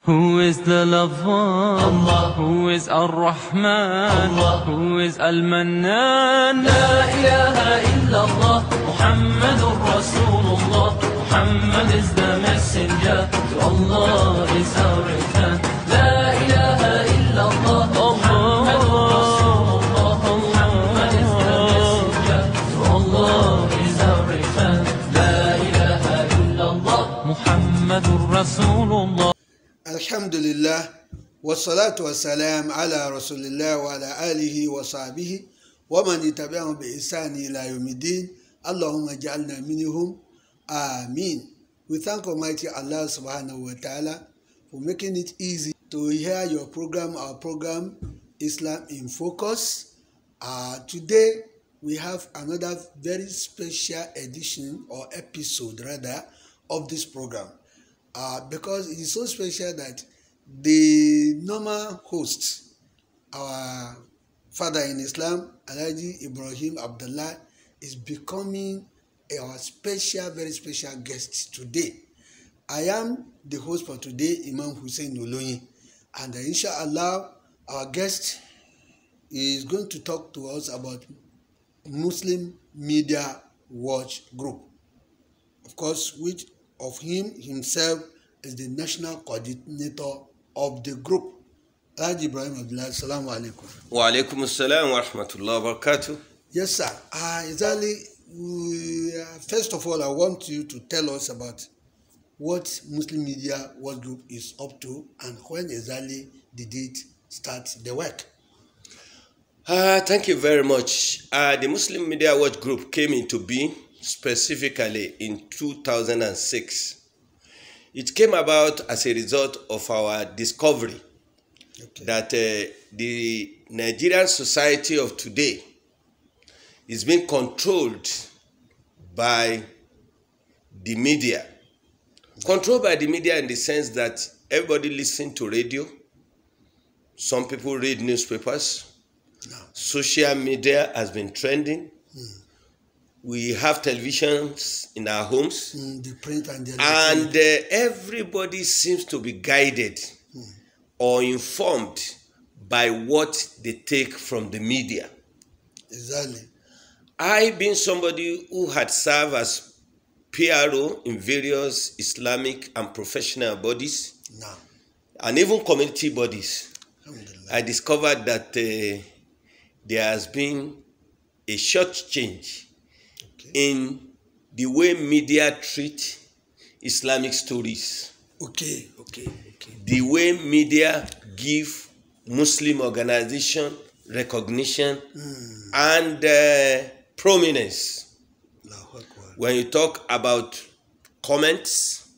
Who is the lover? Allah. Who is Ar-Rahman? Allah. Who is Al-Mannan? La ilaha illallah, Muhammadur Rasulullah. Muhammad is the messenger, to Allah is our return. La ilaha illallah, Muhammadur Rasulullah. Muhammad is the messenger, to Allah is our return. La ilaha illallah, Muhammadur Rasulullah. Alhamdulillah, wassalatu wassalam ala rasulillah wa ala alihi wa sahbihi wa man tabi'ahum bi ihsani ila yawmiddin. Allahumma ij'alna minhum. Amin. We thank Almighty Allah subhanahu wa ta'ala for making it easy to hear your program, our program, Islam in Focus. Today, we have another very special edition or episode rather of this program. Because it is so special that the normal host, our father in Islam, Alhaji Ibrahim Abdullah, is becoming our special, very special guest today. I am the host for today, Imam Hussein Oloyin, and inshallah, our guest is going to talk to us about Muslim Media Watch Group. Of course, which of himself is the national coordinator of the group. Alhaji Ibrahim Abdullah, assalamu alaikum. Wa alaikum assalam wa rahmatullahi wa barakatuh. Yes, sir. Exactly. First of all, I want you to tell us about what Muslim Media Watch Group is up to and when exactly did it start the work. Thank you very much. The Muslim Media Watch Group came into being specifically in 2006. It came about as a result of our discovery that the Nigerian society of today is being controlled by the media. Controlled by the media in the sense that everybody listens to radio, some people read newspapers, social media has been trending. We have televisions in our homes, the print and everybody seems to be guided or informed by what they take from the media. Exactly. I, being somebody who had served as PRO in various Islamic and professional bodies, and even community bodies, I discovered that there has been a short change in the way media treat Islamic stories. The way media give Muslim organization recognition and prominence. When you talk about comments,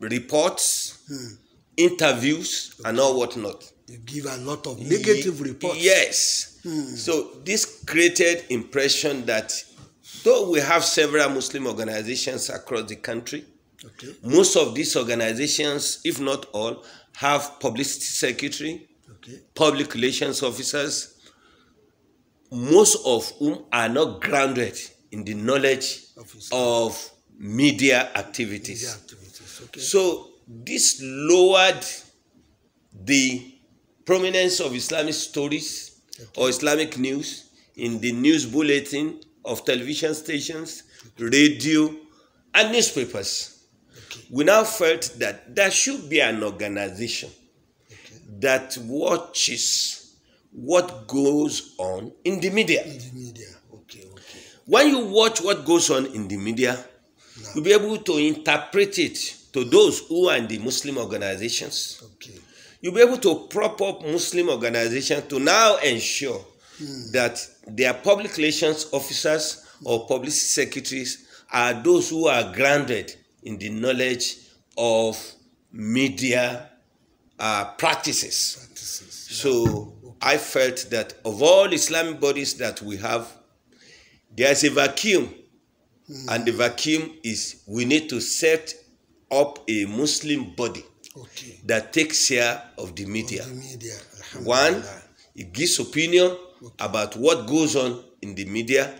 reports, interviews, and all whatnot. You give a lot of negative reports. Yes. So this created impression that though we have several Muslim organizations across the country, most of these organizations, if not all, have publicity secretary, public relations officers, most of whom are not grounded in the knowledge of media activities. So this lowered the prominence of Islamic stories or Islamic news in the news bulletin of television stations, radio, and newspapers. We now felt that there should be an organization that watches what goes on in the media. When you watch what goes on in the media, you'll be able to interpret it to those who are in the Muslim organizations. You'll be able to prop up Muslim organizations to now ensure that their public relations officers or publicity secretaries are those who are grounded in the knowledge of media practices. So I felt that of all Islamic bodies that we have, there's a vacuum. And the vacuum is we need to set up a Muslim body that takes care of the media. One, it gives opinion about what goes on in the media,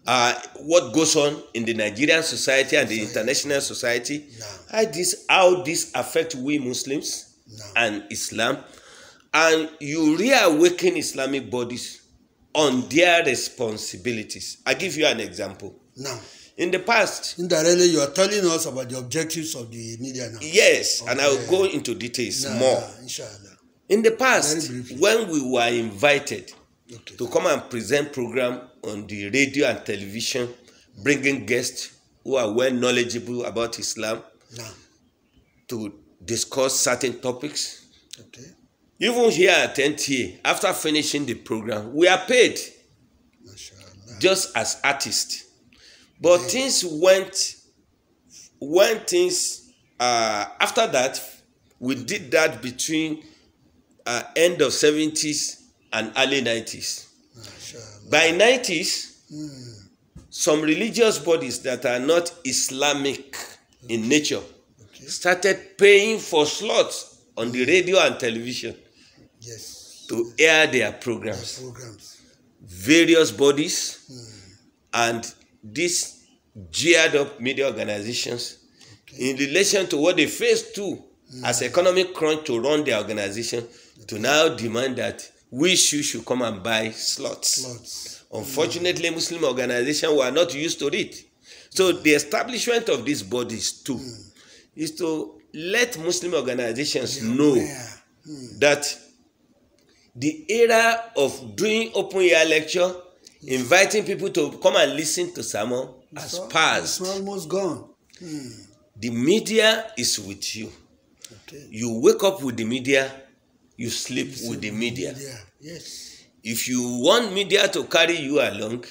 what goes on in the Nigerian society and the international society, how this affects we Muslims, and Islam, and you reawaken Islamic bodies on their responsibilities. I give you an example. Now, in the past, indirectly, you are telling us about the objectives of the media now. yes, and I will go into details more. Inshallah. In the past, when we were invited to come and present program on the radio and television, bringing guests who are well knowledgeable about Islam to discuss certain topics. Okay. Even here at NTA, after finishing the program, we are paid just as artists. But things went, after that, we did that between end of 70s and early 90s. By 90s, some religious bodies that are not Islamic in nature started paying for slots on the radio and television to air their programs. Various bodies and these geared up media organizations in relation to what they face too as economic crunch to run their organization to now demand that we should come and buy slots. Unfortunately, Muslim organizations were not used to it. So the establishment of these bodies too is to let Muslim organizations know that the era of doing open air lecture, inviting people to come and listen to sermon has passed. It's almost gone. The media is with you. You wake up with the media, you sleep with the media. Yes. If you want media to carry you along,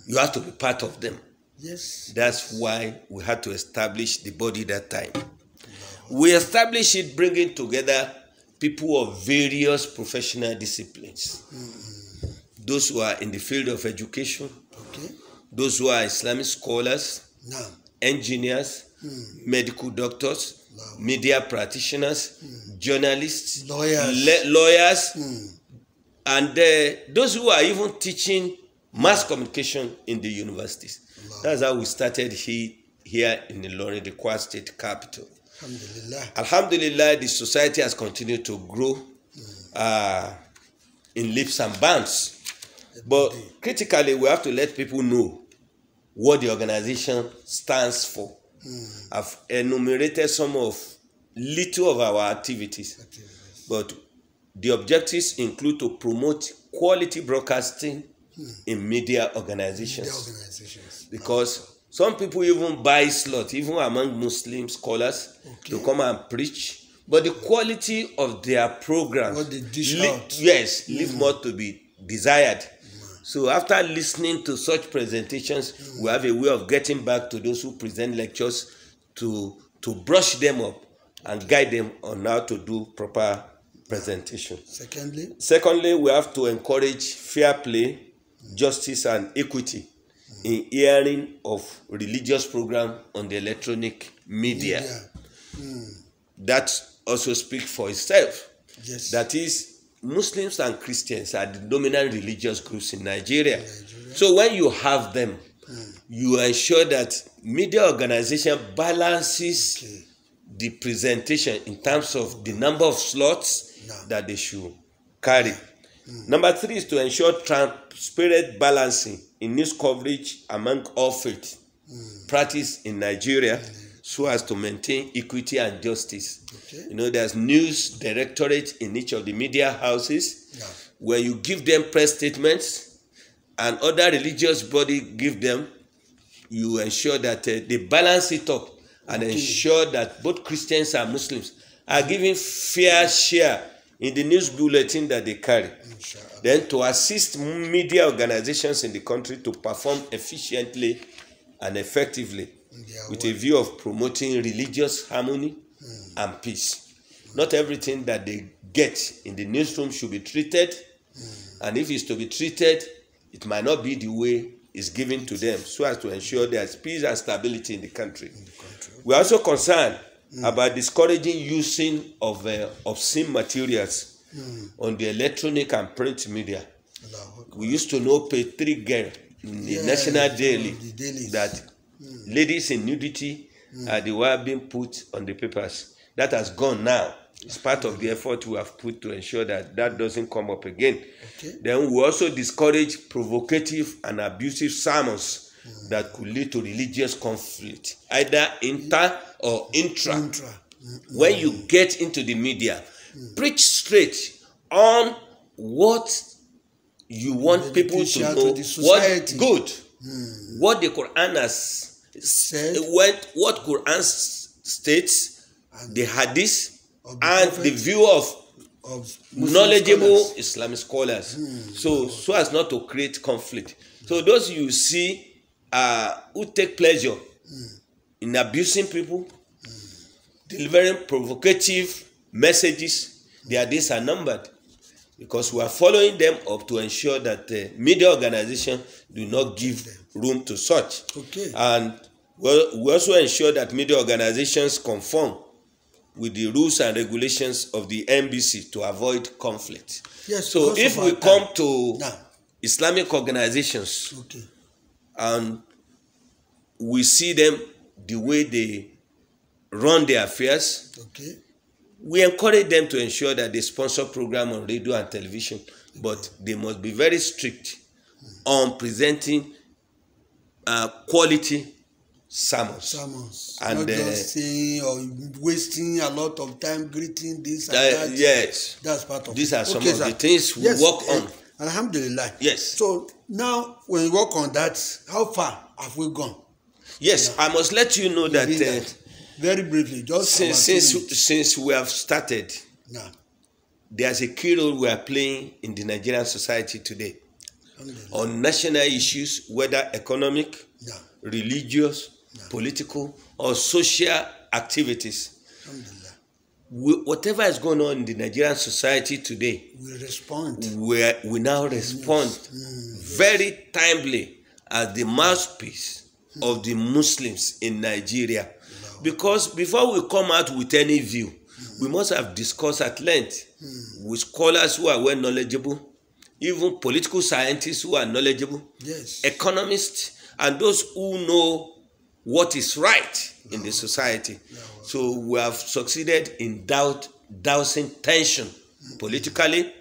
you have to be part of them. Yes. That's why we had to establish the body that time. We established it bringing together people of various professional disciplines. Those who are in the field of education, those who are Islamic scholars, engineers, medical doctors, media practitioners, journalists, lawyers, and those who are even teaching mass communication in the universities. That's how we started here in Ilorin, the Kwara State capital. Alhamdulillah. Alhamdulillah, the society has continued to grow in leaps and bounds. But critically, we have to let people know what the organization stands for. I've enumerated some of little of our activities, but the objectives include to promote quality broadcasting in media organizations. Because some people even buy slots, even among Muslim scholars, to come and preach. But the quality of their programs, what they dish out, leave more to be desired. So after listening to such presentations, we have a way of getting back to those who present lectures to brush them up and guide them on how to do proper presentation. Secondly, we have to encourage fair play, justice, and equity in airing of religious program on the electronic media. That also speaks for itself. That is, Muslims and Christians are the dominant religious groups in Nigeria. So when you have them, you ensure that media organization balances the presentation in terms of the number of slots that they should carry. Number 3 is to ensure transparent balancing in news coverage among all faiths practiced in Nigeria so as to maintain equity and justice. You know, there's news directorate in each of the media houses where you give them press statements and other religious body give them. You ensure that they balance it up and ensure that both Christians and Muslims are given fair share in the news bulletin that they carry. Then to assist media organizations in the country to perform efficiently and effectively with a view of promoting religious harmony and peace. Not everything that they get in the newsroom should be treated, and if it's to be treated, it might not be the way it's given to them, so as to ensure there's peace and stability in the country. We are also concerned about discouraging using of obscene materials on the electronic and print media. We used to know page 3 girl in the National Daily that ladies in nudity are the one being put on the papers. That has gone now. It's part of the effort we have put to ensure that that doesn't come up again. Okay. Then we also discourage provocative and abusive sermons that could lead to religious conflict, either inter or intra. When you get into the media, preach straight on what you want people to know, what good, what the Quran has said, what Quran states, the hadith, and the view of knowledgeable scholars. Islamic scholars, so as not to create conflict. So those you see who take pleasure in abusing people, delivering provocative messages, their days are numbered, because we are following them up to ensure that media organizations do not give room to such. Okay. And we also ensure that media organizations conform with the rules and regulations of the NBC to avoid conflict. Yes. So if we come to Islamic organizations, okay, and we see them the way they run their affairs, okay, we encourage them to ensure that they sponsor programs on radio and television, but they must be very strict on presenting quality sermons. And not just saying or wasting a lot of time greeting this and that. Yes, that's part of these it. are some of the things we work on. Alhamdulillah. Yes. So now when you work on that, how far have we gone? Yes, I must let you know that very briefly, just since we have started, there's a key role we are playing in the Nigerian society today on national issues, whether economic, religious, political, or social activities. Whatever is going on in the Nigerian society today, we now respond very timely as the mouthpiece of the Muslims in Nigeria. Because before we come out with any view, we must have discussed at length with scholars who are well knowledgeable, even political scientists who are knowledgeable, economists, and those who know what is right in the society. So we have succeeded in dousing tension politically,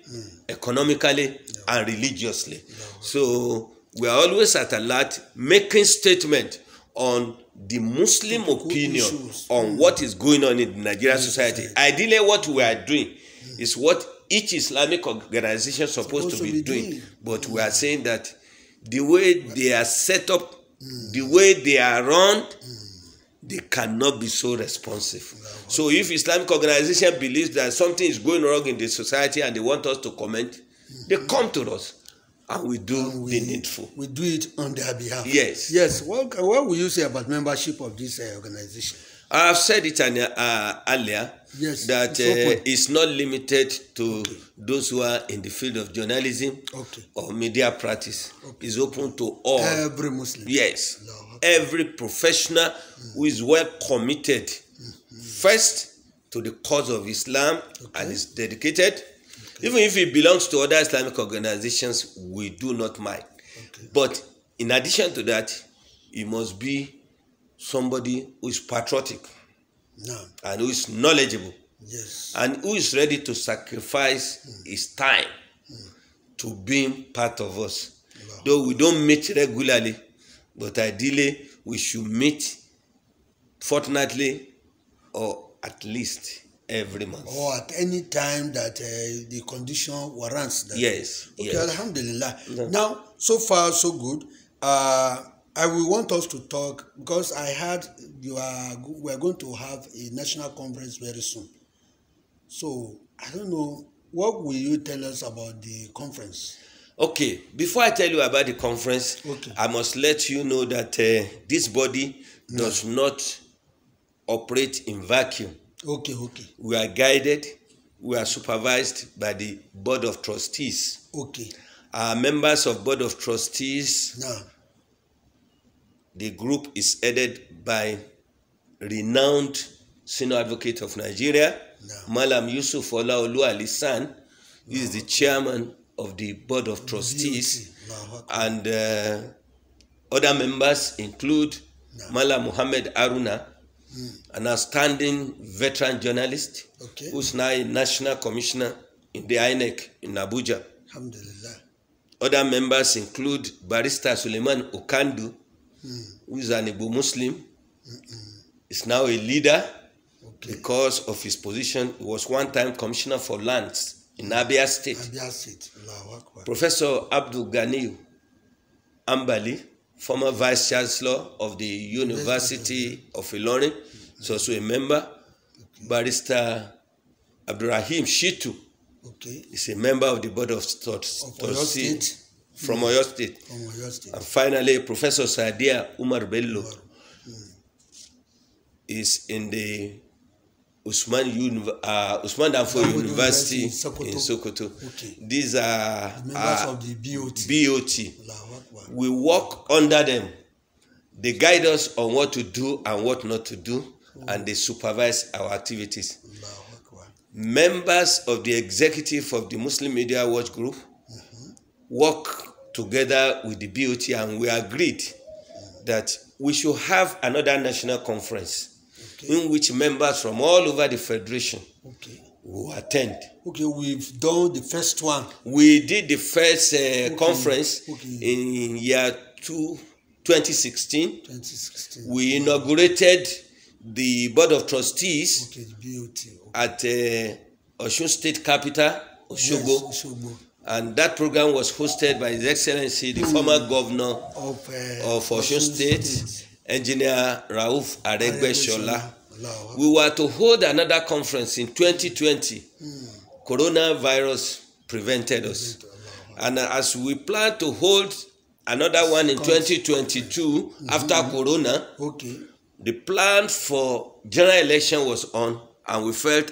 economically, and religiously. So we are always at alert, making statement on the Muslim opinion on what is going on in the Nigerian society. Ideally, what we are doing is what each Islamic organization is supposed to be doing. But we are saying that the way they are set up, the way they are run, they cannot be so responsive. So if Islamic organization believes that something is going wrong in the society and they want us to comment, they come to us and we do the needful. We do it on their behalf. Yes. Yes. What will you say about membership of this organization? I have said it earlier, that it's not limited to those who are in the field of journalism or media practice. It's open to all. Every Muslim. Yes. Every professional who is well committed, first to the cause of Islam and is dedicated. Even if he belongs to other Islamic organizations, we do not mind. But in addition to that, he must be somebody who is patriotic and who is knowledgeable and who is ready to sacrifice his time to being part of us. Though we don't meet regularly, but ideally we should meet fortnightly or at least every month. Or at any time that the condition warrants that. Yes. Okay, alhamdulillah. Now, so far so good. I will want us to talk, because I heard we are going to have a national conference very soon. So, I don't know, what will you tell us about the conference? Okay, before I tell you about the conference, I must let you know that this body does not operate in vacuum. We are guided, we are supervised by the Board of Trustees. Our members of Board of Trustees, the group is headed by renowned senior advocate of Nigeria, Malam Yusuf Olaolu Alisan. He is the chairman of the Board of Trustees. And other members include Malam Muhammad Aruna, an outstanding veteran journalist, who's now a national commissioner in the INEC in Abuja. Alhamdulillah. Other members include Barrister Suleiman Okandu, who is an Igbo Muslim. Is now a leader because of his position. He was one time commissioner for lands in Abia State. Abia State. Allahu Akbar. Professor Abdul Ghani Ambali, former vice chancellor of the University of Ilorin, is also a member. Barrister Abdurrahim Shitu is a member of the board of trustees from Oyo State. And finally, Professor Sadia Umar Bello is in the Usman Danfo University in Sokoto. These are members of the BOT. We work under them. They guide us on what to do and what not to do, and they supervise our activities. Members of the executive of the Muslim Media Watch Group work together with the BOT, and we agreed that we should have another national conference in which members from all over the federation will attend. We've done the first one. We did the first conference in year 2016. We inaugurated the board of trustees at Osun State Capital, Osogbo. And that program was hosted by His Excellency, the former governor of Osun State, Engineer Rauf Aregbesola. We were to hold another conference in 2020. Coronavirus prevented us. And as we plan to hold another one in 2022 after Corona, the plan for general election was on, and we felt,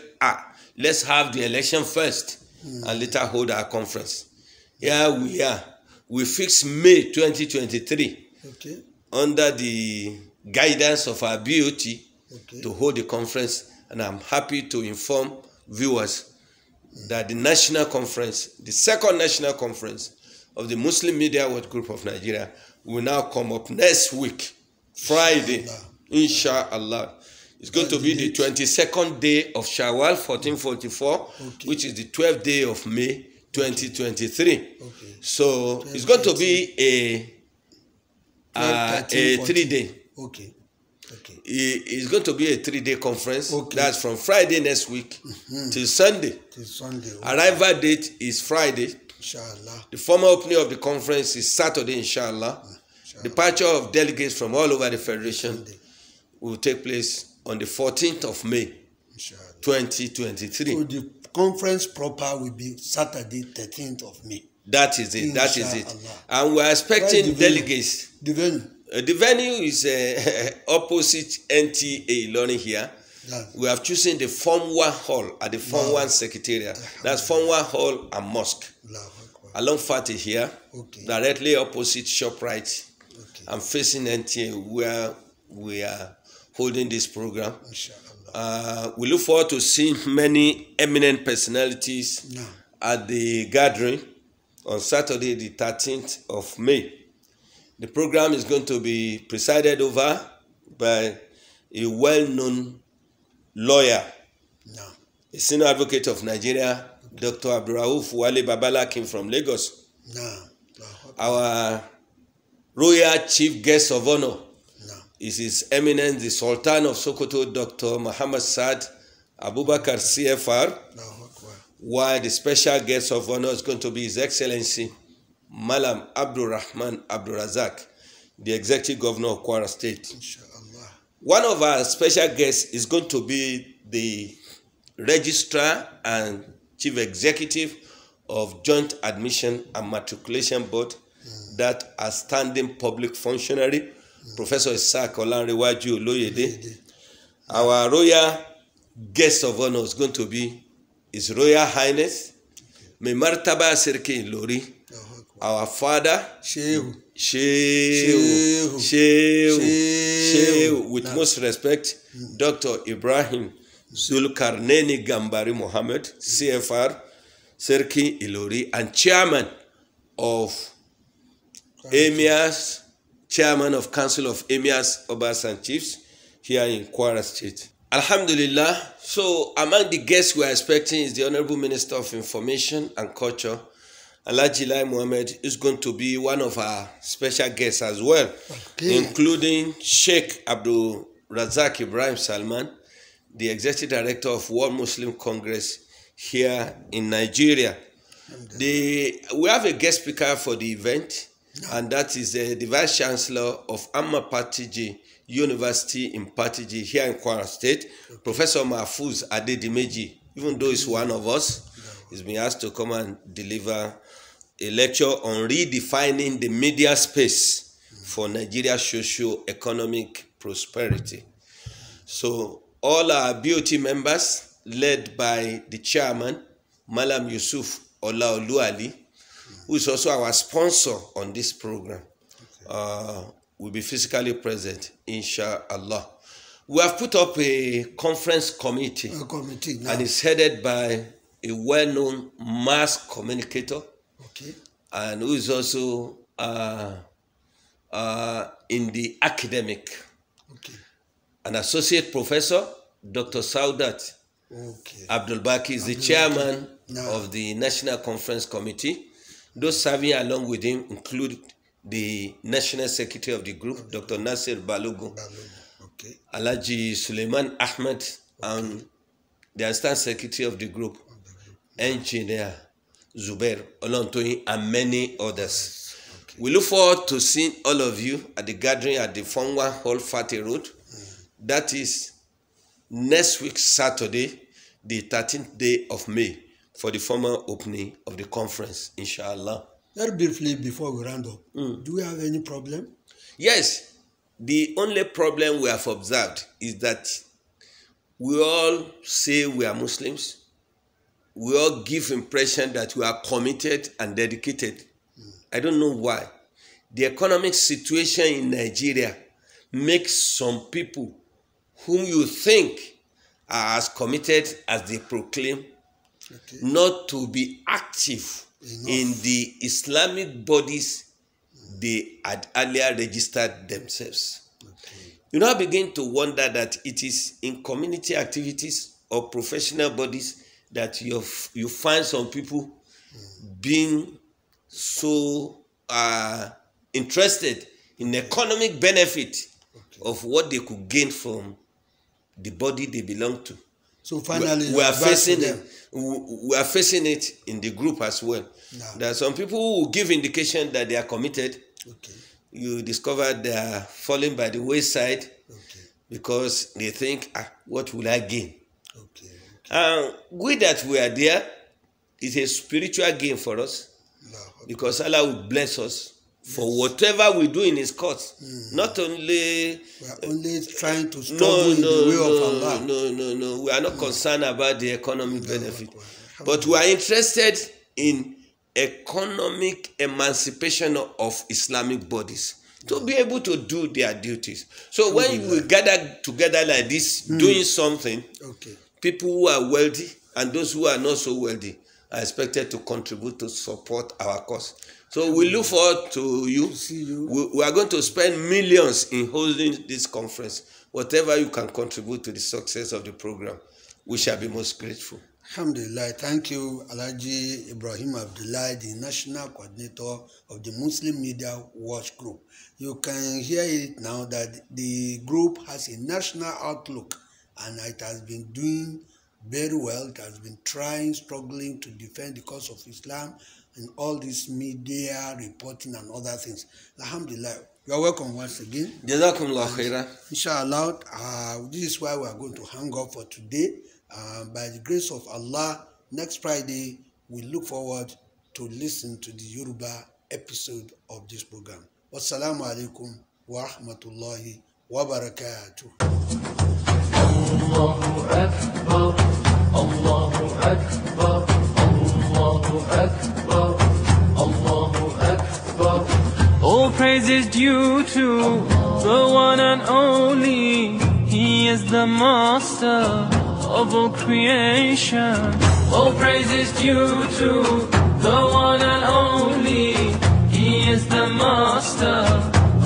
let's have the election first and later hold our conference. Here we are. We fixed May 2023 under the guidance of our BOT to hold the conference, and I'm happy to inform viewers that the national conference, the second national conference of the Muslim Media Watch Group of Nigeria, will now come up next week, Friday, inshallah. It's going to be the 22nd day of Shawwal 1444, which is the 12th day of May 2023. So it's going to be a 3-day. It's going to be a 3-day conference. That's from Friday next week till Sunday. Arrival date is Friday. Inshallah. The formal opening of the conference is Saturday, inshallah. Departure of delegates from all over the federation will take place on the 14th of May, 2023. So the conference proper will be Saturday, 13th of May. That is it. That is it. And we are expecting delegates. The venue. The venue is opposite NTA Ilorin here. We have chosen the Form 1 Hall at the Form 1 Secretariat. That's Form 1 Hall and Mosque. Along Fatih here, directly opposite ShopRite. I'm facing NTA where we are holding this program. We look forward to seeing many eminent personalities at the gathering on Saturday, the 13th of May. The program is going to be presided over by a well-known lawyer, a senior advocate of Nigeria, Dr. Abdurrauf Wale Babalakin from Lagos. Our royal chief guest of honor is His Eminence the Sultan of Sokoto, Dr. Muhammad Saad Abubakar CFR, while the special guest of honor is going to be His Excellency Malam Abdul Rahman Abdul Razak, the Executive Governor of Kwara State. One of our special guests is going to be the Registrar and Chief Executive of Joint Admission and Matriculation Board, that outstanding public functionary, Professor Isaac Olanrewaju Oloyede. Our royal guest of honor is going to be His Royal Highness Memartaba Serki Ilori, our father, Shehu, with most respect, Dr. Ibrahim Zulkarnaini Gambari Mohammed, CFR, Serki Ilori, and chairman of Emirs, chairman of Council of Emirs, Obas and Chiefs, here in Kwara State. Alhamdulillah. So among the guests we are expecting is the Honorable Minister of Information and Culture, Alhaji Lai Mohammed, is going to be one of our special guests as well, including Sheikh Abdul Razak Ibrahim Salman, the Executive Director of World Muslim Congress here in Nigeria. We have a guest speaker for the event, and that is the Vice Chancellor of Amma Patiji University in Patiji here in Kwara State, Professor Mahfouz Adedimeji. Even though he's one of us, he's been asked to come and deliver a lecture on redefining the media space for Nigeria's socio-economic prosperity. So all our BOT members, led by the chairman, Malam Yusuf Olaolu Ali, who is also our sponsor on this program, will be physically present, inshallah. We have put up a conference committee, and it's headed by a well-known mass communicator, and who is also in the academic, an associate professor, Dr. Saudat Abdul Baki is the chairman of the National Conference Committee. Those serving along with him include the National Secretary of the group, Dr. Nasir Balogun, Alhaji Suleiman Ahmed, and the Assistant Secretary of the group, Engineer Zubair Olontoyin, and many others. We look forward to seeing all of you at the gathering at the Fongwa Hall, Fatih Road. That is next week, Saturday, the 13th day of May, for the formal opening of the conference, inshallah. Very briefly, before we round up, do we have any problem? Yes. The only problem we have observed is that we all say we are Muslims. We all give impression that we are committed and dedicated. I don't know why. The economic situation in Nigeria makes some people whom you think are as committed as they proclaim not to be active in the Islamic bodies they had earlier registered themselves. You now begin to wonder that it is in community activities or professional bodies that you find some people being so interested in economic benefit of what they could gain from the body they belong to. So finally, we are facing it. We are facing it in the group as well. There are some people who give indication that they are committed. You discover they are falling by the wayside because they think, what will I gain? With that we are there, it's a spiritual gain for us, because Allah will bless us for whatever we do in His cause. Not only we are only trying to struggle in the way of Allah. No. We are not concerned about the economic benefit, but we are interested in economic emancipation of Islamic bodies to be able to do their duties. So when we gather together like this, doing something, people who are wealthy and those who are not so wealthy are expected to contribute to support our cause. So we look forward to you. We are going to spend millions in holding this conference. Whatever you can contribute to the success of the program, we shall be most grateful. Alhamdulillah. Thank you, Alhaji Ibrahim Abdullah, the National Coordinator of the Muslim Media Watch Group. You can hear it now that the group has a national outlook, and it has been doing very well. It has been struggling to defend the cause of Islam and all this media reporting and other things. Alhamdulillah. You are welcome once again. Jazakumullah khairan. Inshallah, this is why we are going to hang up for today. By the grace of Allah, next Friday, we look forward to listen to the Yoruba episode of this program. Wassalamu alaikum wa rahmatullahi wa barakatuh. Allahu Akbar, Allahu Akbar, Allahu Akbar, Allahu Akbar. All praise is due to the one and only. He is the master of all creation. All praise is due to the one and only. He is the master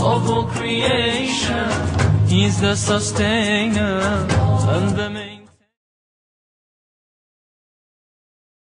of all creation. He's the sustainer and the main